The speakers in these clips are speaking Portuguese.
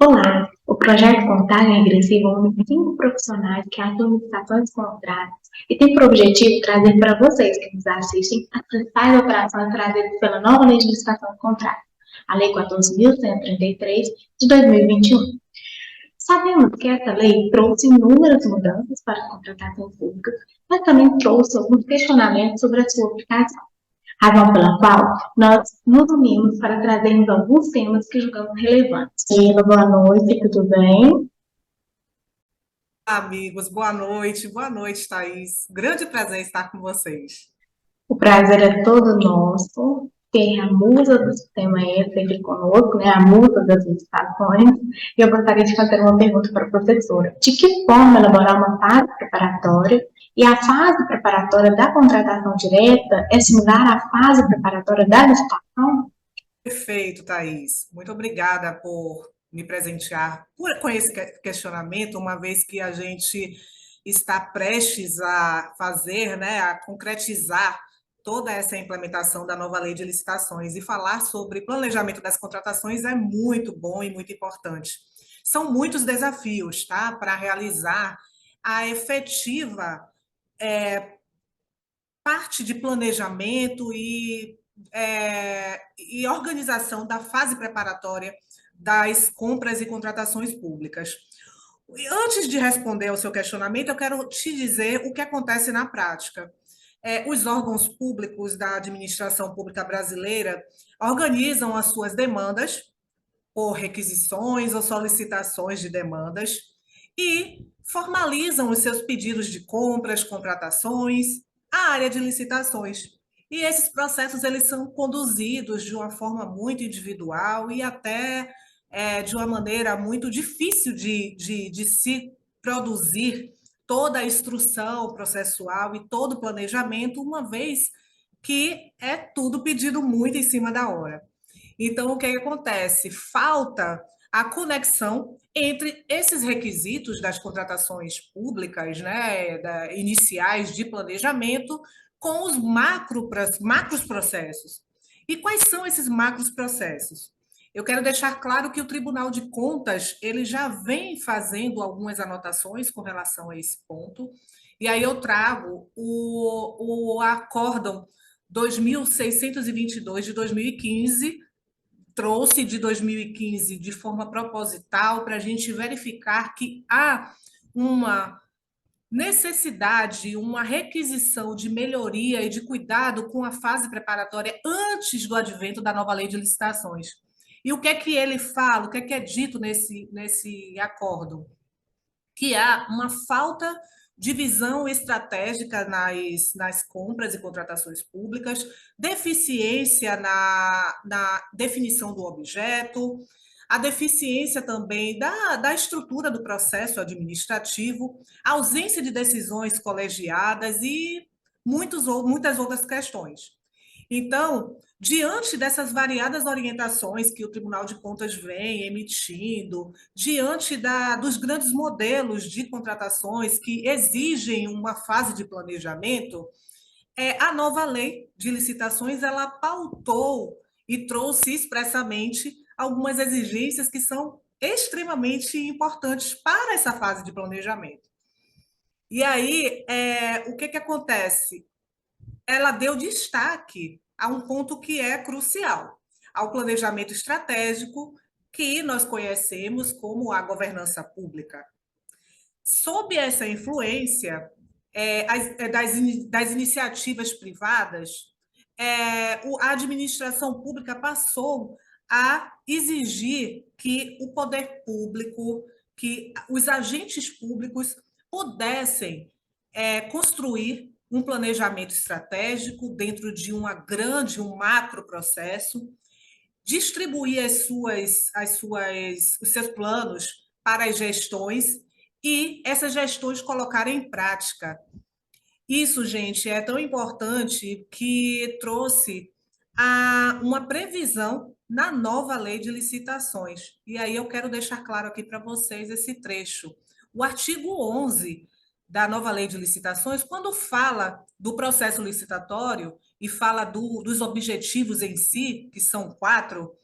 Olá, o projeto Contagem Regressiva une 5 profissionais que atuam em licitações e contratos e tem por objetivo trazer para vocês que nos assistem as principais operações trazidas pela nova Lei de Licitação e Contratos, a Lei 14.133 de 2021. Sabemos que essa lei trouxe inúmeras mudanças para as contratações públicas, mas também trouxe alguns questionamentos sobre a sua aplicação, razão pela qual nós nos unimos para trazermos alguns temas que julgamos relevantes. Sheila, boa noite, tudo bem? Amigos, boa noite, Thaís. Grande prazer estar com vocês. O prazer é todo nosso ter a musa do sistema ETA aqui conosco, né, a musa das licitações, e eu gostaria de fazer uma pergunta para a professora. De que forma elaborar uma fase preparatória e a fase preparatória da contratação direta é similar à fase preparatória da licitação? Perfeito, Thaís. Muito obrigada por me presentear com esse questionamento, uma vez que a gente está prestes a fazer, né, a concretizar toda essa implementação da nova lei de licitações e falar sobre planejamento das contratações é muito bom e muito importante. São muitos desafios, tá, para realizar a efetiva parte de planejamento e organização da fase preparatória das compras e contratações públicas. E antes de responder ao seu questionamento, eu quero te dizer o que acontece na prática. Os órgãos públicos da administração pública brasileira organizam as suas demandas por requisições ou solicitações de demandas e formalizam os seus pedidos de compras, contratações, a área de licitações. E esses processos eles são conduzidos de uma forma muito individual e até de uma maneira muito difícil de se produzir toda a instrução processual e todo o planejamento, uma vez que é tudo pedido muito em cima da hora. Então, o que acontece? Falta a conexão entre esses requisitos das contratações públicas, né, iniciais de planejamento, com os macros processos. E quais são esses macros processos? Eu quero deixar claro que o Tribunal de Contas ele já vem fazendo algumas anotações com relação a esse ponto, e aí eu trago o Acórdão 2622 de 2015, trouxe de 2015 de forma proposital para a gente verificar que há uma necessidade, uma requisição de melhoria e de cuidado com a fase preparatória antes do advento da nova lei de licitações. E o que é que ele fala, o que é dito nesse acordo? Que há uma falta de visão estratégica nas compras e contratações públicas, deficiência na definição do objeto, a deficiência também da estrutura do processo administrativo, ausência de decisões colegiadas e muitas outras questões. Então, diante dessas variadas orientações que o Tribunal de Contas vem emitindo, diante dos grandes modelos de contratações que exigem uma fase de planejamento, a nova lei de licitações ela pautou e trouxe expressamente algumas exigências que são extremamente importantes para essa fase de planejamento. E aí, o que acontece? Ela deu destaque a um ponto que é crucial, ao planejamento estratégico, que nós conhecemos como a governança pública. Sob essa influência das iniciativas privadas, a administração pública passou a exigir que o poder público, que os agentes públicos pudessem construir um planejamento estratégico dentro de um macro processo, distribuir os seus planos para as gestões e essas gestões colocarem em prática. Isso, gente, é tão importante que trouxe uma previsão na nova lei de licitações. E aí eu quero deixar claro aqui para vocês esse trecho. O artigo 11 da nova lei de licitações, quando fala do processo licitatório e fala dos objetivos em si, que são quatro,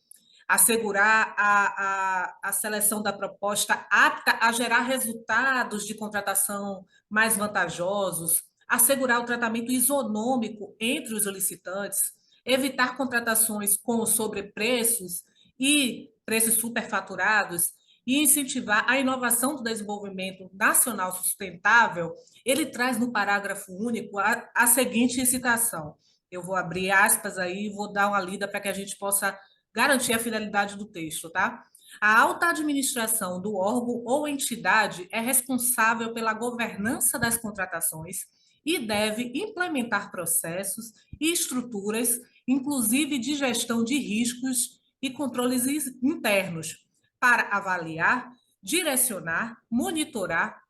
assegurar a seleção da proposta apta a gerar resultados de contratação mais vantajosos, assegurar o tratamento isonômico entre os licitantes, evitar contratações com sobrepreços e preços superfaturados e incentivar a inovação do desenvolvimento nacional sustentável, ele traz no parágrafo único a seguinte citação. Eu vou abrir aspas aí e vou dar uma lida para que a gente possa garantir a finalidade do texto, tá? A alta administração do órgão ou entidade é responsável pela governança das contratações e deve implementar processos e estruturas, inclusive de gestão de riscos e controles internos, para avaliar, direcionar, monitorar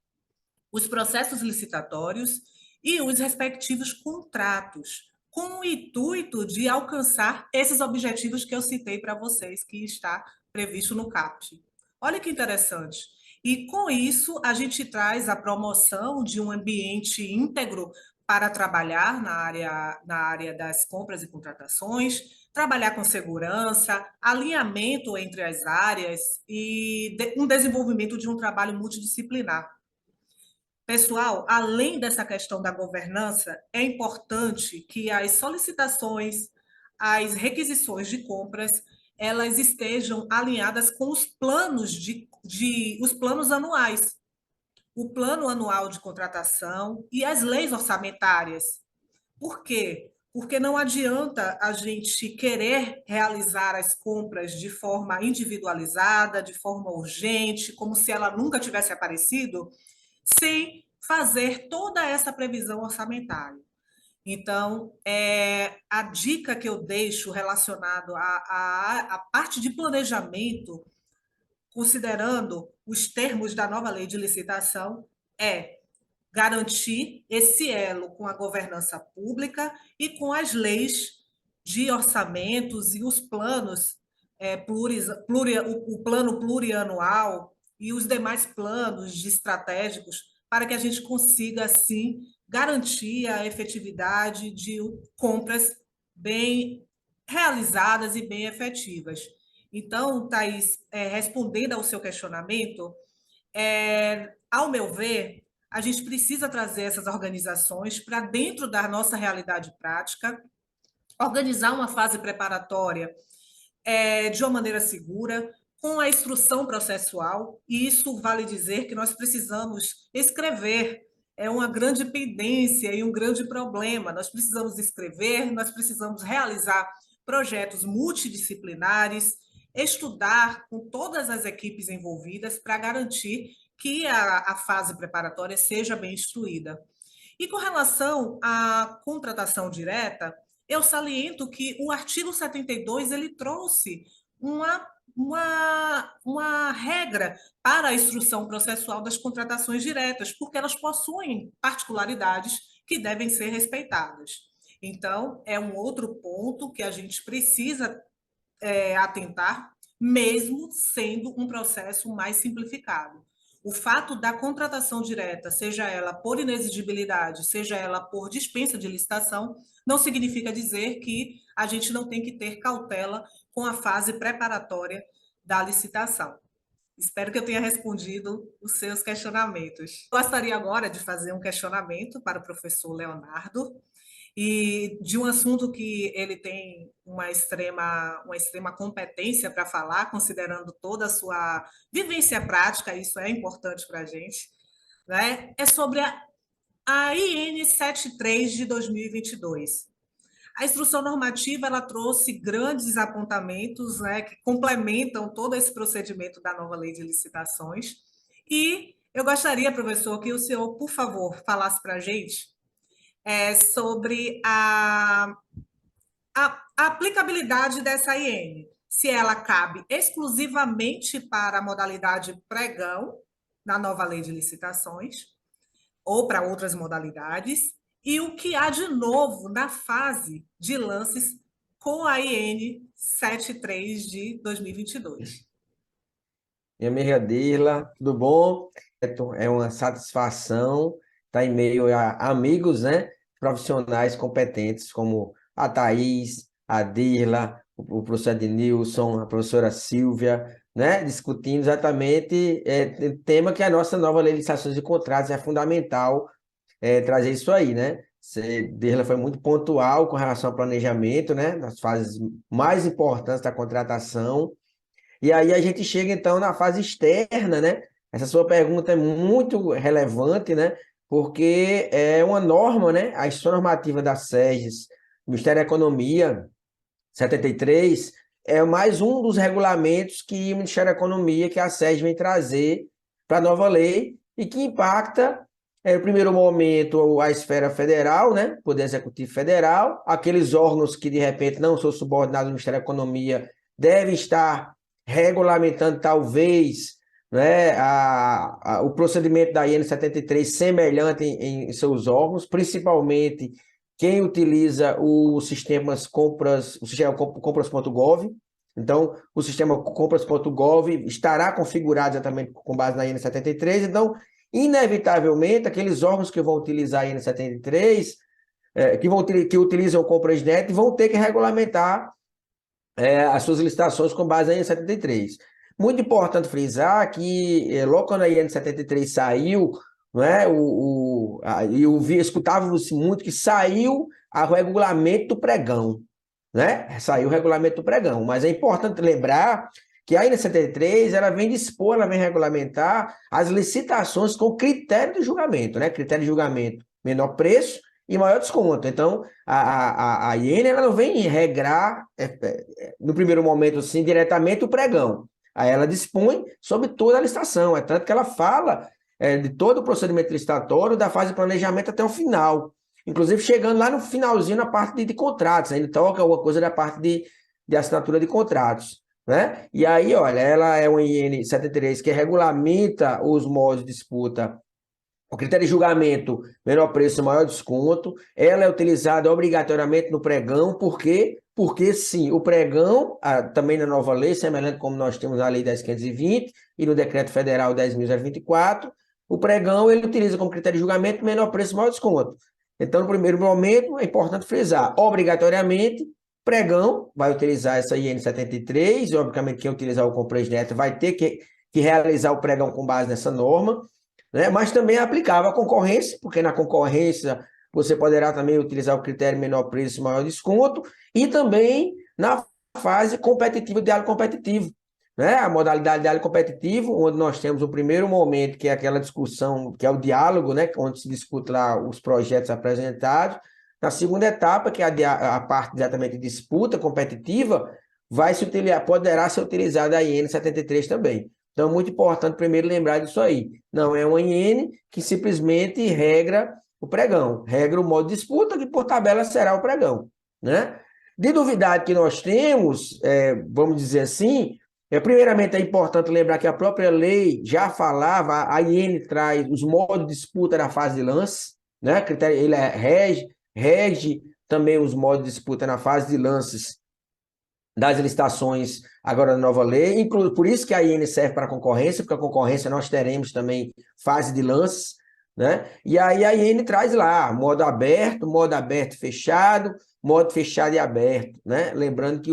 os processos licitatórios e os respectivos contratos, com o intuito de alcançar esses objetivos que eu citei para vocês, que está previsto no CAPT. Olha que interessante. E com isso, a gente traz a promoção de um ambiente íntegro para trabalhar na área das compras e contratações, trabalhar com segurança, alinhamento entre as áreas e um desenvolvimento de um trabalho multidisciplinar. Pessoal, além dessa questão da governança, é importante que as solicitações, as requisições de compras, elas estejam alinhadas com os planos os planos anuais, o plano anual de contratação e as leis orçamentárias. Por quê? Porque não adianta a gente querer realizar as compras de forma individualizada, de forma urgente, como se ela nunca tivesse aparecido, sem fazer toda essa previsão orçamentária. Então, a dica que eu deixo relacionado à parte de planejamento, considerando os termos da nova lei de licitação, é garantir esse elo com a governança pública e com as leis de orçamentos e os planos, o plano plurianual e os demais planos de estratégicos, para que a gente consiga, assim, garantir a efetividade de compras bem realizadas e bem efetivas. Então, Thaís, respondendo ao seu questionamento, ao meu ver, a gente precisa trazer essas organizações para dentro da nossa realidade prática, organizar uma fase preparatória de uma maneira segura, com a instrução processual, e isso vale dizer que nós precisamos escrever. É uma grande pendência e um grande problema. Nós precisamos escrever, nós precisamos realizar projetos multidisciplinares, estudar com todas as equipes envolvidas para garantir que a fase preparatória seja bem instruída. E com relação à contratação direta, eu saliento que o artigo 72 ele trouxe uma regra para a instrução processual das contratações diretas, porque elas possuem particularidades que devem ser respeitadas. Então, é um outro ponto que a gente precisa atentar, mesmo sendo um processo mais simplificado. O fato da contratação direta, seja ela por inexigibilidade, seja ela por dispensa de licitação, não significa dizer que a gente não tem que ter cautela com a fase preparatória da licitação. Espero que eu tenha respondido os seus questionamentos. Gostaria agora de fazer um questionamento para o professor Leonardo, e de um assunto que ele tem uma extrema competência para falar, considerando toda a sua vivência prática, isso é importante para a gente, né? É sobre a IN 73 de 2022. A instrução normativa ela trouxe grandes apontamentos, né, que complementam todo esse procedimento da nova lei de licitações, e eu gostaria, professor, que o senhor, por favor, falasse para a gente sobre a aplicabilidade dessa IN, se ela cabe exclusivamente para a modalidade pregão, na nova lei de licitações, ou para outras modalidades, e o que há de novo na fase de lances com a IN 73 de 2022. Minha amiga Dirla, tudo bom? É uma satisfação estar em meio a amigos, né? Profissionais competentes como a Thaís, a Dirla, o professor Ednilson, a professora Silvia, né, discutindo exatamente o tema que a nossa nova lei de licitações de contratos é fundamental trazer isso aí, né? Derla foi muito pontual com relação ao planejamento, né, nas fases mais importantes da contratação. E aí a gente chega, então, na fase externa, né? Essa sua pergunta é muito relevante, né? Porque é uma norma, né? A Instituição Normativa da SEGES, Ministério da Economia, 73, é mais um dos regulamentos que o Ministério da Economia, que a SEGES vem trazer para a nova lei e que impacta, no primeiro momento, a esfera federal, né? Poder Executivo Federal, aqueles órgãos que, de repente, não são subordinados ao Ministério da Economia, devem estar regulamentando, talvez, né, o procedimento da IN 73 semelhante em seus órgãos, principalmente quem utiliza o sistema compras.gov. Então, o sistema compras.gov estará configurado exatamente com base na IN 73. Então, inevitavelmente, aqueles órgãos que vão utilizar a IN 73, que utilizam compras net, vão ter que regulamentar as suas licitações com base na IN 73. Muito importante frisar que, logo quando a IN 73 saiu, não é, escutava-se muito que saiu o regulamento do pregão, né? Saiu o regulamento do pregão, mas é importante lembrar que a IN 73 ela vem dispor, ela vem regulamentar as licitações com critério de julgamento, né? Critério de julgamento, menor preço e maior desconto. Então, a IN ela não vem regrar, no primeiro momento, assim, diretamente o pregão. Aí ela dispõe sobre toda a licitação, é tanto que ela fala de todo o procedimento licitatório, da fase de planejamento até o final. Inclusive, chegando lá no finalzinho, na parte de contratos, ele toca alguma coisa da parte de assinatura de contratos, né? E aí, olha, ela é uma IN 73 que regulamenta os modos de disputa. O critério de julgamento, menor preço, maior desconto. Ela é utilizada obrigatoriamente no pregão. Por quê? Porque, sim, o pregão, também na nova lei, semelhante como nós temos na Lei 10.520 e no Decreto Federal 10.024, o pregão ele utiliza como critério de julgamento menor preço, maior desconto. Então, no primeiro momento, é importante frisar, obrigatoriamente, pregão vai utilizar essa IN 73, e, obviamente, quem utilizar o Compras Neto vai ter que realizar o pregão com base nessa norma, né? Mas também é aplicável à concorrência, porque na concorrência você poderá também utilizar o critério menor preço, maior desconto, e também na fase competitiva, diálogo competitivo, né? A modalidade de diálogo competitivo, onde nós temos o primeiro momento, que é aquela discussão, que é o diálogo, né? Onde se discute lá os projetos apresentados. Na segunda etapa, que é a parte exatamente de disputa competitiva, poderá ser utilizada a IN 73 também. Então, é muito importante primeiro lembrar disso aí. Não é uma IN que simplesmente regra o pregão, regra o modo de disputa, que por tabela será o pregão, né? De novidade que nós temos, vamos dizer assim, primeiramente é importante lembrar que a própria lei já falava, a IN traz os modos de disputa da fase de lance, né? Ele rege também os modos de disputa na fase de lances das licitações agora na nova lei, por isso que a IN serve para a concorrência, porque a concorrência nós teremos também fase de lances, né? E aí a IN traz lá modo aberto fechado, modo fechado e aberto, né? Lembrando que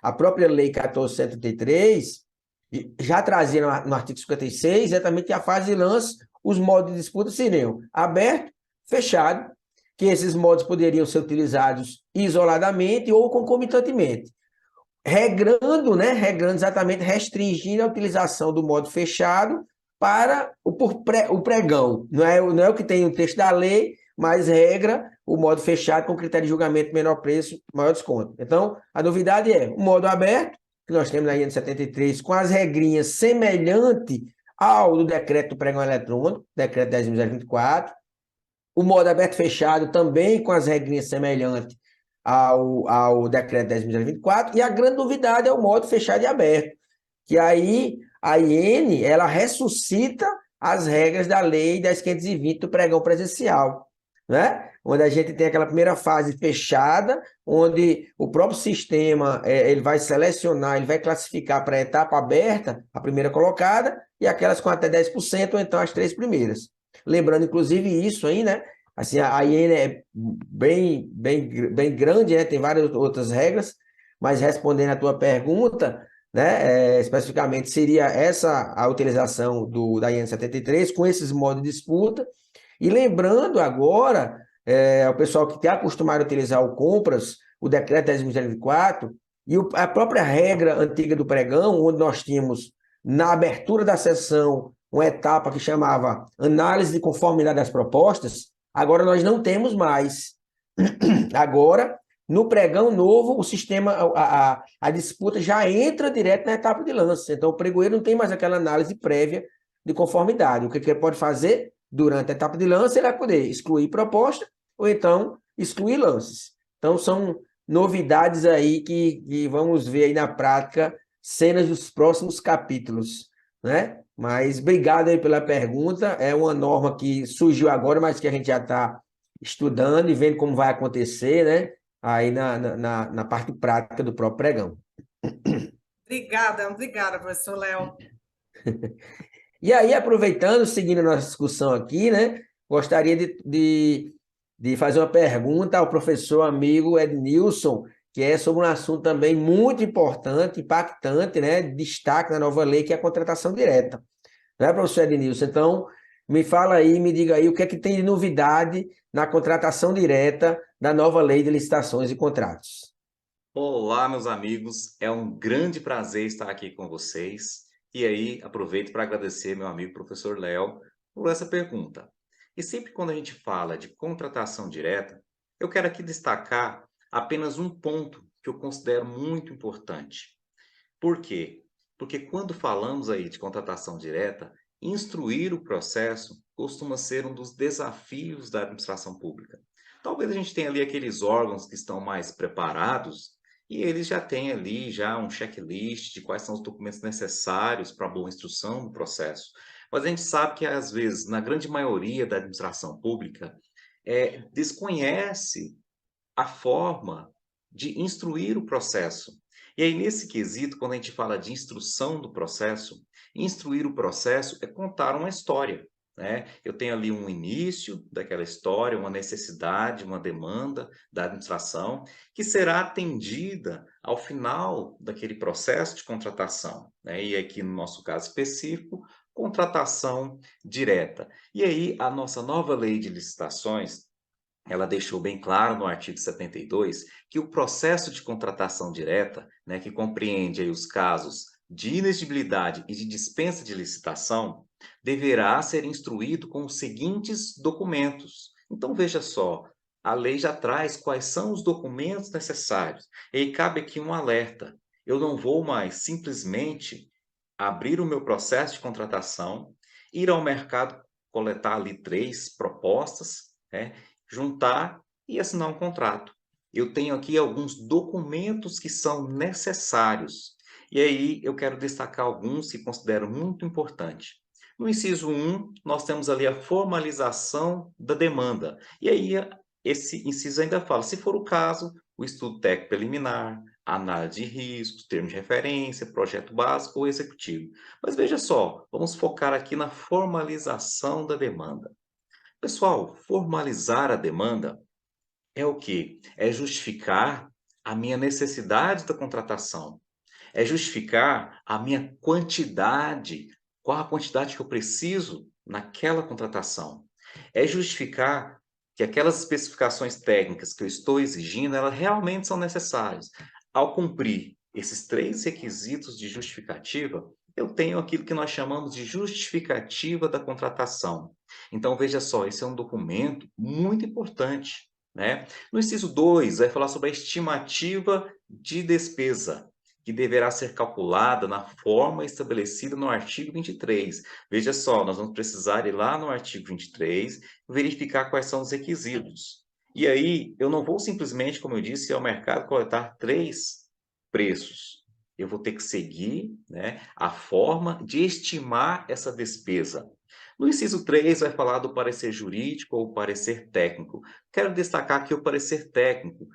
a própria lei 14.133 já trazia no artigo 56 exatamente que a fase de lance, os modos de disputa seriam aberto, fechado, que esses modos poderiam ser utilizados isoladamente ou concomitantemente. Regrando exatamente, restringindo a utilização do modo fechado para o pregão. Não é o que tem no texto da lei, mas regra o modo fechado com critério de julgamento menor preço, maior desconto. Então, a novidade é o modo aberto, que nós temos na IN 73, com as regrinhas semelhante ao do decreto do pregão eletrônico, decreto 10.024. O modo aberto fechado também com as regrinhas semelhantes ao decreto 10.024, e a grande novidade é o modo fechado e aberto, que aí a IN ela ressuscita as regras da lei 10.520 do pregão presencial, né? Onde a gente tem aquela primeira fase fechada, onde o próprio sistema ele vai selecionar, ele vai classificar para a etapa aberta, a primeira colocada, e aquelas com até 10%, ou então as 3 primeiras. Lembrando, inclusive, isso aí, né? Assim, a IN é bem grande, né? Tem várias outras regras, mas respondendo a tua pergunta, né, especificamente seria essa a utilização da IN 73 com esses modos de disputa. E lembrando agora, ao pessoal que está acostumado a utilizar o Compras, o decreto 10.004, e a própria regra antiga do pregão, onde nós tínhamos, na abertura da sessão, uma etapa que chamava análise de conformidade das propostas, agora nós não temos mais. Agora, no pregão novo, o sistema, a disputa já entra direto na etapa de lance. Então, o pregoeiro não tem mais aquela análise prévia de conformidade. O que ele pode fazer durante a etapa de lance, ele vai poder excluir proposta ou então excluir lances. Então, são novidades aí que vamos ver aí na prática, cenas dos próximos capítulos, né? Mas obrigado aí pela pergunta. É uma norma que surgiu agora, mas que a gente já está estudando e vendo como vai acontecer, né? Aí na parte prática do próprio pregão. Obrigada, professor Léo. E aí, aproveitando, seguindo a nossa discussão aqui, né? Gostaria de fazer uma pergunta ao professor amigo Ednilson, que é sobre um assunto também muito importante, impactante, né? Destaque na nova lei, que é a contratação direta. Né, professor Ednilson? Então, me fala aí, me diga aí o que é que tem de novidade na contratação direta da nova lei de licitações e contratos. Olá, meus amigos. É um grande prazer estar aqui com vocês. E aí, aproveito para agradecer meu amigo professor Léo por essa pergunta. E sempre quando a gente fala de contratação direta, eu quero aqui destacar apenas um ponto que eu considero muito importante. Por quê? Porque quando falamos aí de contratação direta, instruir o processo costuma ser um dos desafios da administração pública. Talvez a gente tenha ali aqueles órgãos que estão mais preparados e eles já têm ali já um checklist de quais são os documentos necessários para a boa instrução do processo. Mas a gente sabe que, às vezes, na grande maioria da administração pública, desconhece a forma de instruir o processo. E aí, nesse quesito, quando a gente fala de instrução do processo, instruir o processo é contar uma história, né? Eu tenho ali um início daquela história, uma necessidade, uma demanda da administração, que será atendida ao final daquele processo de contratação, né? E aqui, no nosso caso específico, contratação direta. E aí, a nossa nova lei de licitações, ela deixou bem claro no artigo 72 que o processo de contratação direta, né, que compreende aí os casos de inexigibilidade e de dispensa de licitação, deverá ser instruído com os seguintes documentos. Então, veja só, a lei já traz quais são os documentos necessários. E aí cabe aqui um alerta. Eu não vou mais simplesmente abrir o meu processo de contratação, ir ao mercado, coletar ali 3 propostas, né, juntar e assinar um contrato. Eu tenho aqui alguns documentos que são necessários. E aí eu quero destacar alguns que considero muito importantes. No inciso 1, nós temos ali a formalização da demanda. E aí esse inciso ainda fala, se for o caso, o estudo técnico preliminar, análise de riscos, termos de referência, projeto básico ou executivo. Mas veja só, vamos focar aqui na formalização da demanda. Pessoal, formalizar a demanda é o quê? É justificar a minha necessidade da contratação. É justificar a minha quantidade, qual a quantidade que eu preciso naquela contratação. É justificar que aquelas especificações técnicas que eu estou exigindo, elas realmente são necessárias. Ao cumprir esses 3 requisitos de justificativa, eu tenho aquilo que nós chamamos de justificativa da contratação. Então, veja só, esse é um documento muito importante, né? No inciso 2, vai falar sobre a estimativa de despesa, que deverá ser calculada na forma estabelecida no artigo 23. Veja só, nós vamos precisar ir lá no artigo 23, verificar quais são os requisitos. E aí, eu não vou simplesmente, como eu disse, ir ao mercado coletar 3 preços. Eu vou ter que seguir, né, a forma de estimar essa despesa. No inciso 3, vai falar do parecer jurídico ou parecer técnico. Quero destacar aqui o parecer técnico,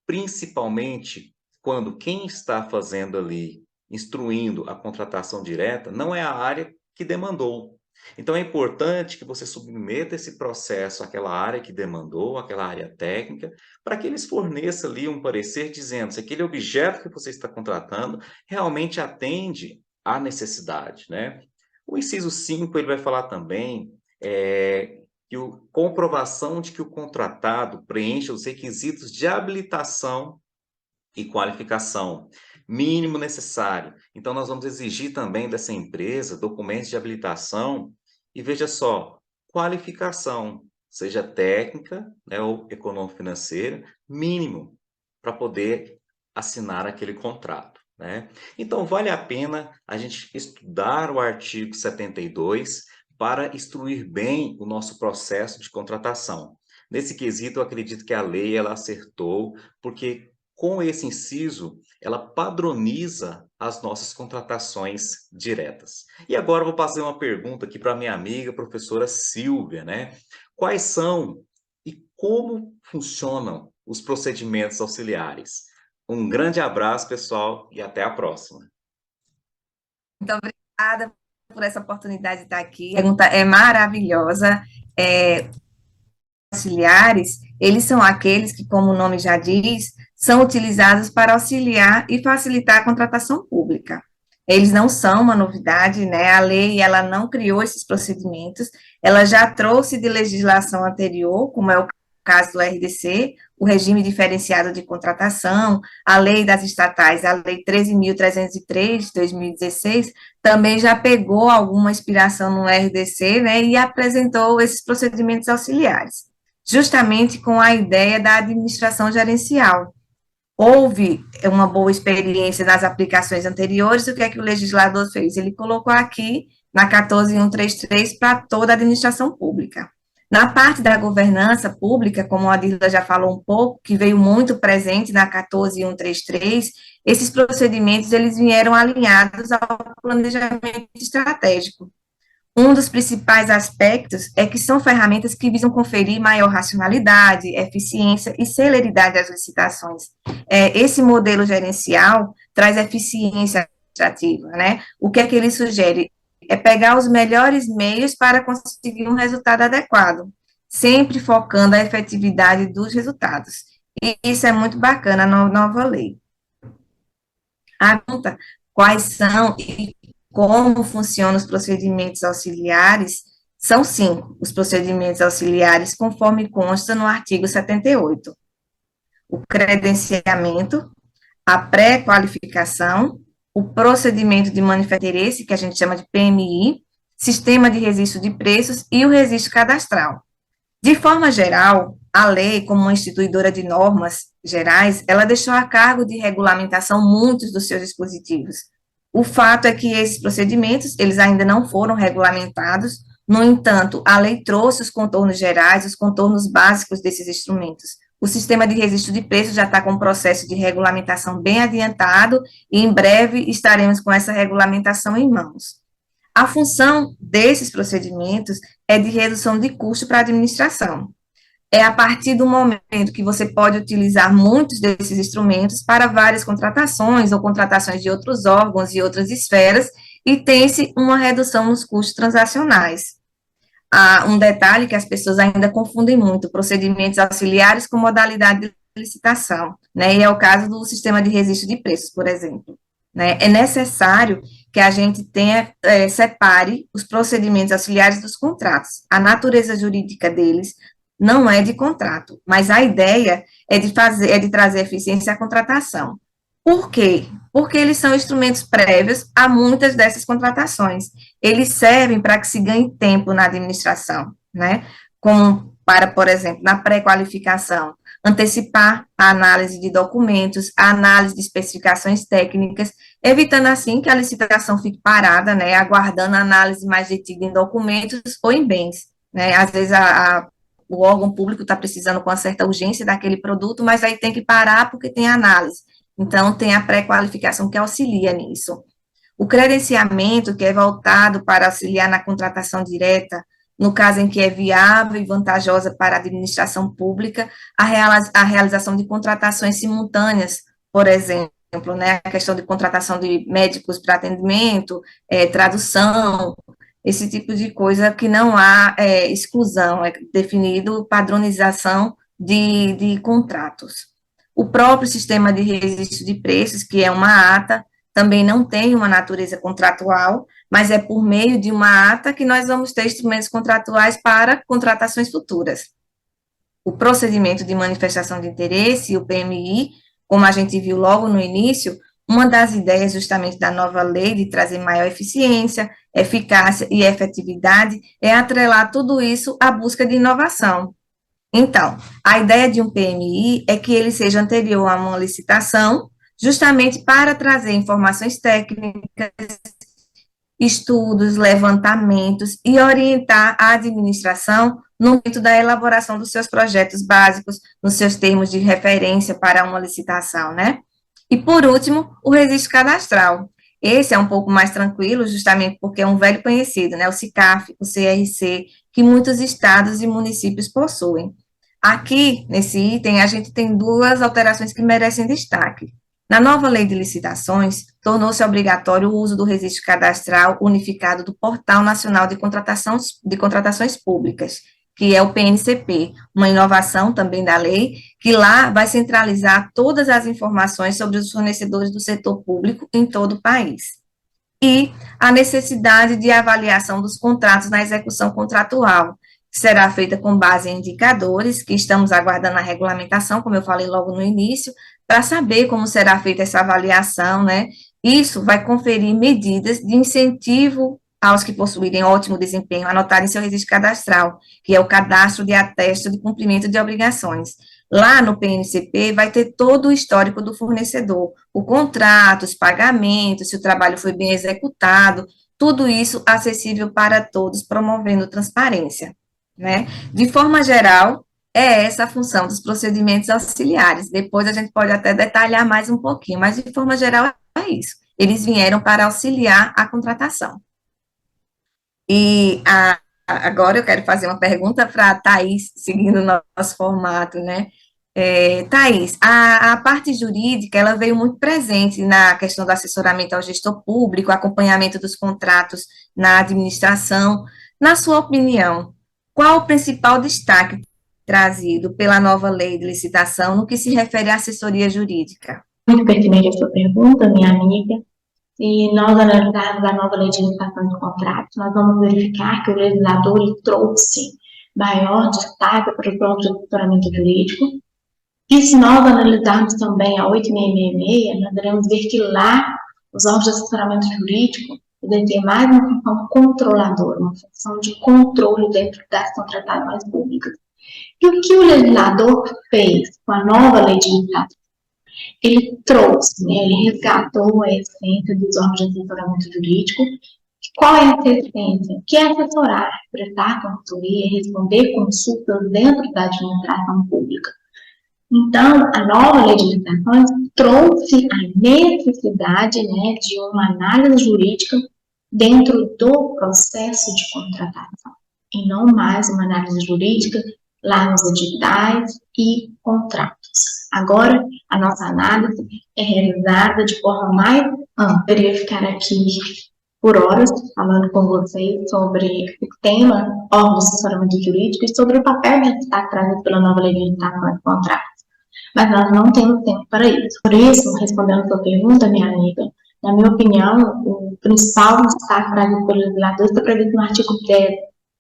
principalmente quando quem está fazendo ali, instruindo a contratação direta, não é a área que demandou. Então, é importante que você submeta esse processo àquela área que demandou, àquela área técnica, para que eles forneçam ali um parecer dizendo se aquele objeto que você está contratando realmente atende à necessidade, né? O inciso 5 ele vai falar também que comprovação de que o contratado preenche os requisitos de habilitação e qualificação mínimo necessário. Então, nós vamos exigir também dessa empresa documentos de habilitação e, veja só, qualificação, seja técnica, né, ou econômico-financeira, mínimo, para poder assinar aquele contrato, né? Então, vale a pena a gente estudar o artigo 72 para instruir bem o nosso processo de contratação. Nesse quesito, eu acredito que a lei ela acertou, porque com esse inciso, ela padroniza as nossas contratações diretas. E agora eu vou fazer uma pergunta aqui para minha amiga, professora Silvia, né? Quais são e como funcionam os procedimentos auxiliares? Um grande abraço, pessoal, e até a próxima. Muito obrigada por essa oportunidade de estar aqui. A pergunta é maravilhosa. Auxiliares, eles são aqueles que, como o nome já diz, são utilizados para auxiliar e facilitar a contratação pública. Eles não são uma novidade, né? A lei, ela não criou esses procedimentos, ela já trouxe de legislação anterior, como é o caso do RDC, o regime diferenciado de contratação, a lei das estatais, a lei 13.303 de 2016, também já pegou alguma inspiração no RDC, né, e apresentou esses procedimentos auxiliares, justamente com a ideia da administração gerencial. Houve uma boa experiência nas aplicações anteriores, o que é que o legislador fez? Ele colocou aqui na 14.133 para toda a administração pública. Na parte da governança pública, como a Adila já falou um pouco, que veio muito presente na 14.133, esses procedimentos eles vieram alinhados ao planejamento estratégico. Um dos principais aspectos é que são ferramentas que visam conferir maior racionalidade, eficiência e celeridade às licitações. Esse modelo gerencial traz eficiência administrativa, né? O que é que ele sugere? É pegar os melhores meios para conseguir um resultado adequado, sempre focando a efetividade dos resultados. E isso é muito bacana na nova lei. A pergunta, quais são e como funcionam os procedimentos auxiliares? São 5 os procedimentos auxiliares, conforme consta no artigo 78. O credenciamento, a pré-qualificação, o procedimento de manifesto de interesse, que a gente chama de PMI, sistema de registro de preços e o registro cadastral. De forma geral, a lei, como uma instituidora de normas gerais, ela deixou a cargo de regulamentação muitos dos seus dispositivos. O fato é que esses procedimentos, eles ainda não foram regulamentados, no entanto, a lei trouxe os contornos gerais, os contornos básicos desses instrumentos. O sistema de registro de preços já está com um processo de regulamentação bem adiantado e em breve estaremos com essa regulamentação em mãos. A função desses procedimentos é de redução de custo para a administração. É a partir do momento que você pode utilizar muitos desses instrumentos para várias contratações ou contratações de outros órgãos e outras esferas e tem-se uma redução nos custos transacionais. Há um detalhe que as pessoas ainda confundem muito, procedimentos auxiliares com modalidade de licitação, né, e é o caso do sistema de registro de preços, por exemplo, né, é necessário que a gente separe os procedimentos auxiliares dos contratos, a natureza jurídica deles não é de contrato, mas a ideia é de trazer eficiência à contratação. Por quê? Porque eles são instrumentos prévios a muitas dessas contratações. Eles servem para que se ganhe tempo na administração, né? Como para, por exemplo, na pré-qualificação, antecipar a análise de documentos, a análise de especificações técnicas, evitando assim que a licitação fique parada, né? Aguardando a análise mais detida em documentos ou em bens, né? Às vezes o órgão público está precisando com uma certa urgência daquele produto, mas aí tem que parar porque tem análise. Então, tem a pré-qualificação que auxilia nisso. O credenciamento, que é voltado para auxiliar na contratação direta, no caso em que é viável e vantajosa para a administração pública, a realização de contratações simultâneas, por exemplo, né, a questão de contratação de médicos para atendimento, tradução, esse tipo de coisa que não há exclusão, é definido padronização de contratos. O próprio sistema de registro de preços, que é uma ata, também não tem uma natureza contratual, mas é por meio de uma ata que nós vamos ter instrumentos contratuais para contratações futuras. O procedimento de manifestação de interesse, o PMI, como a gente viu logo no início, uma das ideias justamente da nova lei de trazer maior eficiência, eficácia e efetividade é atrelar tudo isso à busca de inovação. Então, a ideia de um PMI é que ele seja anterior a uma licitação, justamente para trazer informações técnicas, estudos, levantamentos e orientar a administração no momento da elaboração dos seus projetos básicos, nos seus termos de referência para uma licitação, né? E, por último, o registro cadastral. Esse é um pouco mais tranquilo, justamente porque é um velho conhecido, né? O SICAF, o CRC, que muitos estados e municípios possuem. Aqui, nesse item, a gente tem duas alterações que merecem destaque. Na nova lei de licitações, tornou-se obrigatório o uso do registro cadastral unificado do Portal Nacional de Contratações Públicas, que é o PNCP, uma inovação também da lei, que lá vai centralizar todas as informações sobre os fornecedores do setor público em todo o país. E a necessidade de avaliação dos contratos na execução contratual, que será feita com base em indicadores, que estamos aguardando a regulamentação, como eu falei logo no início, para saber como será feita essa avaliação, né? Isso vai conferir medidas de incentivo aos que possuírem ótimo desempenho, anotarem seu registro cadastral, que é o cadastro de atesto de cumprimento de obrigações. Lá no PNCP vai ter todo o histórico do fornecedor, o contrato, os pagamentos, se o trabalho foi bem executado, tudo isso acessível para todos, promovendo transparência, né? De forma geral, é essa a função dos procedimentos auxiliares. Depois a gente pode até detalhar mais um pouquinho, mas de forma geral é isso. Eles vieram para auxiliar a contratação. E agora eu quero fazer uma pergunta para a Thaís, seguindo o nosso formato, né? Thaís, a parte jurídica, ela veio muito presente na questão do assessoramento ao gestor público, acompanhamento dos contratos na administração. Na sua opinião, qual o principal destaque trazido pela nova lei de licitação no que se refere à assessoria jurídica? Muito pertinente a sua pergunta, minha amiga. Se nós analisarmos a nova lei de licitação de contratos, nós vamos verificar que o legislador trouxe maior destaque para os órgãos de assessoramento jurídico. E se nós analisarmos também a 8666, nós iremos ver que lá os órgãos de assessoramento jurídico devem ter mais uma função controladora, uma função de controle dentro das contratações públicas. E o que o legislador fez com a nova lei de licitação? Ele trouxe, né, ele resgatou a essência dos órgãos de assessoramento jurídico. Qual é essa essência? Que é assessorar, prestar consultoria, responder consultas dentro da administração pública. Então, a nova lei de licitações trouxe a necessidade, né, de uma análise jurídica dentro do processo de contratação, e não mais uma análise jurídica lá nos editais e contratos. Agora, a nossa análise é realizada de forma mais ampla. Eu iria ficar aqui por horas falando com vocês sobre o tema órgão de assessoramento jurídico e sobre o papel de destaque trazido pela nova lei de licitação de contratos. Mas nós não temos tempo para isso. Por isso, respondendo a sua pergunta, minha amiga, na minha opinião, o principal destaque trazido pelo legislador está previsto no artigo 10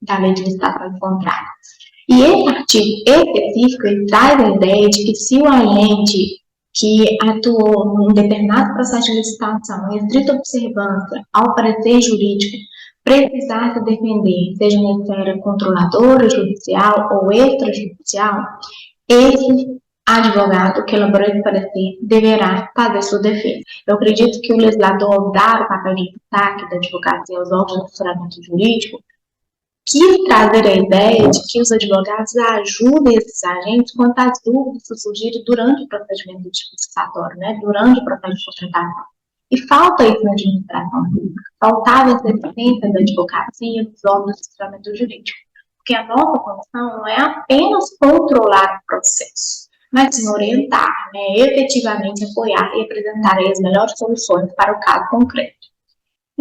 da lei de licitação de contratos. E esse artigo específico ele traz a ideia de que se o agente que atuou em determinado processo de licitação em estrita observância ao parecer jurídico precisar se defender, seja na esfera controladora, judicial ou extrajudicial, esse advogado que elaborou esse parecer deverá fazer sua defesa. Eu acredito que o legislador, ao dar o papel de destaque da advocacia aos órgãos de assessoramento jurídico, quis trazer a ideia de que os advogados ajudem esses agentes quanto às dúvidas que surgirem durante o procedimento licitatório, né, durante o processo de contratação. E falta isso na administração pública, faltava essa essência da advocacia dos órgãos de assessoramento jurídico, porque a nossa função não é apenas controlar o processo, mas sim orientar, né, efetivamente apoiar e apresentar aí as melhores soluções para o caso concreto.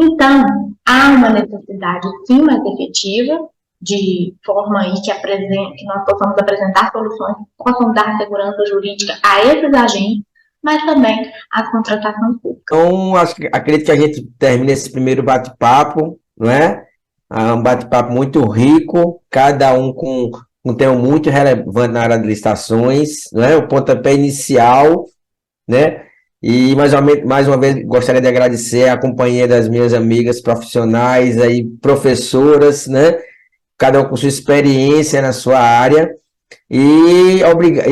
Então, há uma necessidade, sim, mais efetiva, de forma aí que nós possamos apresentar soluções que possam dar segurança jurídica a esses agentes, mas também às contratações públicas. Então, acredito que a gente termine esse primeiro bate-papo, não é? Um bate-papo muito rico, cada um com um tema muito relevante na área de licitações, não é? O pontapé inicial, né? E mais uma vez gostaria de agradecer a companhia das minhas amigas profissionais, aí, professoras, né? Cada um com sua experiência na sua área, e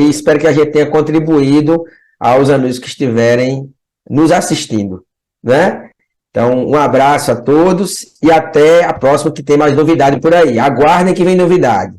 espero que a gente tenha contribuído aos amigos que estiverem nos assistindo, né? Então, um abraço a todos e até a próxima, que tem mais novidade por aí. Aguardem que vem novidade.